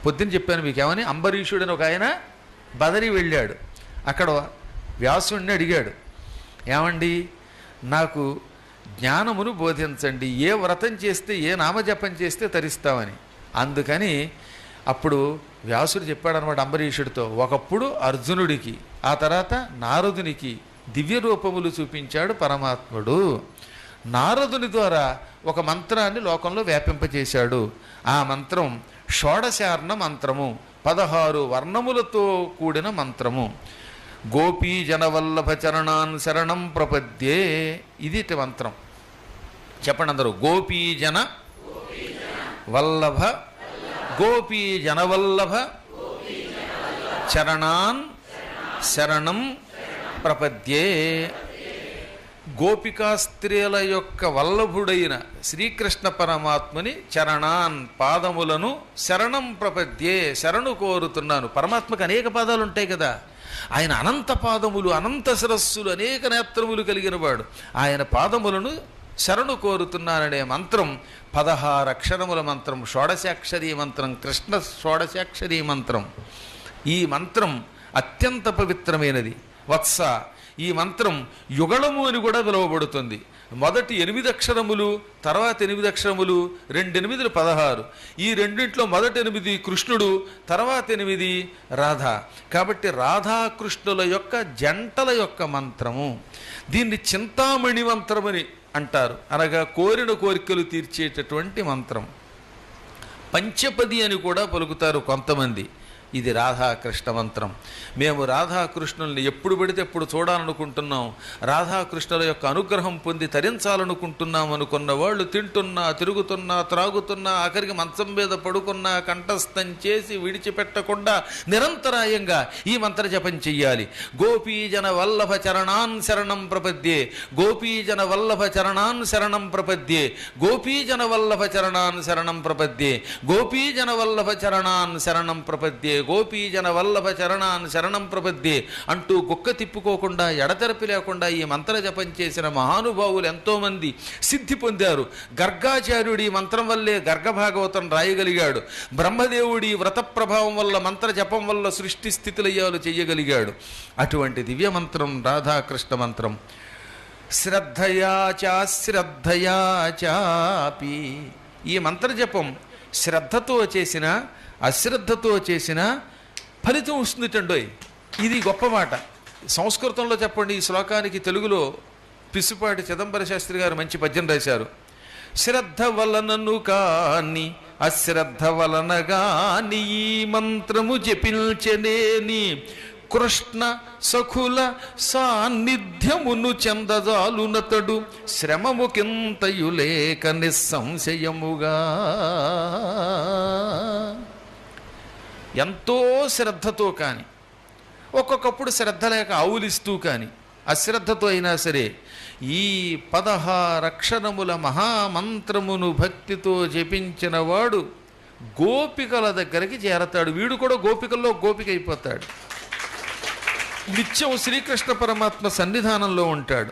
పొద్దున్న చెప్పాను మీకేమని, అంబరీషుడని ఒక ఆయన బదరి వెళ్ళాడు. అక్కడ వ్యాసుడిని అడిగాడు, ఏమండి నాకు జ్ఞానమును బోధించండి, ఏ వ్రతం చేస్తే ఏ నామజపం చేస్తే తరిస్తామని. అందుకని అప్పుడు వ్యాసుడు చెప్పాడనమాట అంబరీషుడితో, ఒకప్పుడు అర్జునుడికి ఆ తర్వాత నారదునికి దివ్య రూపములు చూపించాడు పరమాత్ముడు. నారదుని ద్వారా ఒక మంత్రాన్ని లోకంలో వ్యాపింపజేశాడు. ఆ మంత్రం షోడశార్ణ మంత్రము, 16 వర్ణములతో కూడిన మంత్రము. గోపీ జనవల్లభ చరణాన్ శరణం ప్రపద్యే, ఇది మంత్రం. చెప్పండి అందరూ, గోపీజన వల్లభ, గోపీ జనవల్లభ చరణాన్ శరణం ప్రపద్యే. గోపికా స్త్రీల యొక్క వల్లభుడైన శ్రీకృష్ణ పరమాత్మని చరణాన్ పాదములను శరణం ప్రపద్యే శరణు కోరుతున్నాను. పరమాత్మకు అనేక పాదాలు ఉంటాయి కదా, ఆయన అనంత పాదములు, అనంత శిరస్సులు, అనేక నేత్రములు కలిగిన వాడు. ఆయన పాదములను శరణు కోరుతున్నాననే మంత్రం 16 అక్షరముల మంత్రం, షోడశాక్షరీ మంత్రం, కృష్ణ షోడశాక్షరీ మంత్రం. ఈ మంత్రం అత్యంత పవిత్రమైనది. వత్స, ఈ మంత్రం యుగళము అని కూడా పిలువబడుతుంది. మొదటి 8 అక్షరములు, తర్వాత 8 అక్షరములు, 2 8 16. ఈ రెండింట్లో మొదటి 8 కృష్ణుడు, తర్వాత 8 రాధ. కాబట్టి రాధాకృష్ణుల యొక్క జంటల యొక్క మంత్రము. దీన్ని చింతామణి మంత్రమని అంటారు, అనగా కోరిన కోరికలు తీర్చేటటువంటి మంత్రం. పంచపది అని కూడా పలుకుతారు కొంతమంది. ఇది రాధాకృష్ణ మంత్రం. మేము రాధాకృష్ణుల్ని ఎప్పుడు పడితే ఎప్పుడు చూడాలనుకుంటున్నాం, రాధాకృష్ణుల యొక్క అనుగ్రహం పొంది తరించాలనుకుంటున్నాం అనుకున్న వాళ్ళు తింటున్నా, తిరుగుతున్నా, త్రాగుతున్నా, ఆఖరికి మంచం మీద పడుకున్నా కంఠస్థం చేసి విడిచిపెట్టకుండా నిరంతరాయంగా ఈ మంత్ర జపం చెయ్యాలి. గోపీజన వల్లభ చరణాన్ శరణం ప్రపద్యే, గోపీజన వల్లభ చరణాన్ శరణం ప్రపద్యే, గోపీజన వల్లభ చరణాన్ శరణం ప్రపద్యే, గోపీజన వల్లభ చరణాన్ శరణం ప్రపద్యే, గోపీజన వల్లభ చరణాన్ శరణం ప్రపద్యే అంటూ గుక్క తిప్పుకోకుండా, ఎడతెరపి లేకుండా ఈ మంత్ర జపం చేసిన మహానుభావులు ఎంతోమంది సిద్ధి పొందారు. గర్గాచార్యుడి మంత్రం వల్లే గర్గభాగవతం రాయగలిగాడు. బ్రహ్మదేవుడి వ్రత ప్రభావం వల్ల, మంత్ర జపం వల్ల సృష్టి స్థితిలయ్యాలు చేయగలిగాడు. అటువంటి దివ్య మంత్రం రాధాకృష్ణ మంత్రం. శ్రద్ధయాచాపి, ఈ మంత్ర జపం శ్రద్ధతో చేసిన అశ్రద్ధతో చేసిన ఫలితం వస్తుందిటండోయ్. ఇది గొప్ప మాట. సంస్కృతంలో చెప్పండి, ఈ శ్లోకానికి తెలుగులో పిసుపాటి చిదంబర శాస్త్రి గారు మంచి పద్యం రాశారు. శ్రద్ధ వలనను కాని అశ్రద్ధ వలన గాని ఈ మంత్రము జపించనేని కృష్ణ సఖుల సాన్నిధ్యమును చెందజాలునతడు శ్రమము కింతయులేక నిస్సంశయముగా. ఎంతో శ్రద్ధతో కానీ, ఒక్కొక్కప్పుడు శ్రద్ధ లేక ఆవులిస్తూ కానీ, అశ్రద్ధతో అయినా సరే ఈ 16 అక్షరముల మహామంత్రమును భక్తితో జపించిన వాడు గోపికల దగ్గరికి చేరతాడు. వీడు కూడా గోపికల్లో గోపిక అయిపోతాడు. నిత్యం శ్రీకృష్ణ పరమాత్మ సన్నిధానంలో ఉంటాడు.